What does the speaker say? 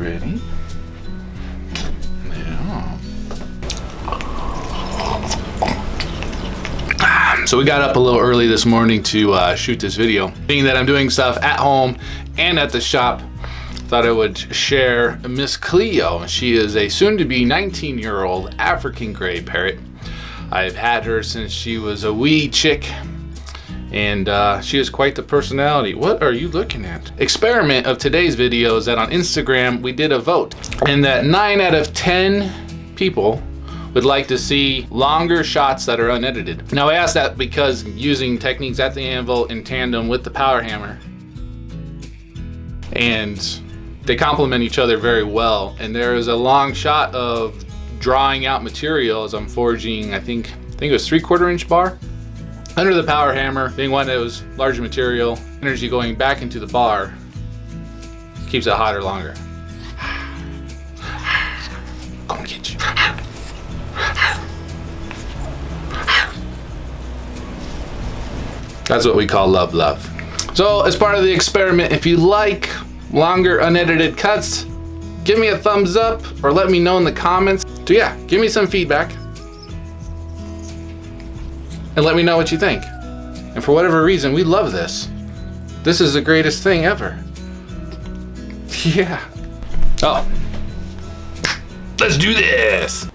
ready. Yeah. So we got up a little early this morning to shoot this video. Being that I'm doing stuff at home and at the shop, thought I would share Miss Cleo. She is a soon-to-be 19-year-old African gray parrot. I've had her since she was a wee chick, and she is quite the personality. What are you looking at? Experiment of today's video is that on Instagram we did a vote, and that 9 out of 10 people would like to see longer shots that are unedited. Now I asked that because using techniques at the anvil in tandem with the power hammer, and they complement each other very well. And there is a long shot of drawing out material as I'm forging, I think it was 3/4 inch bar under the power hammer, being one that was larger material, energy going back into the bar keeps it hotter longer. Come get you. That's what we call love. So as part of the experiment, if you like longer unedited cuts, give me a thumbs up or let me know in the comments. So yeah, give me some feedback and let me know what you think. And for whatever reason, we love this. This is the greatest thing ever. Yeah. Oh, let's do this.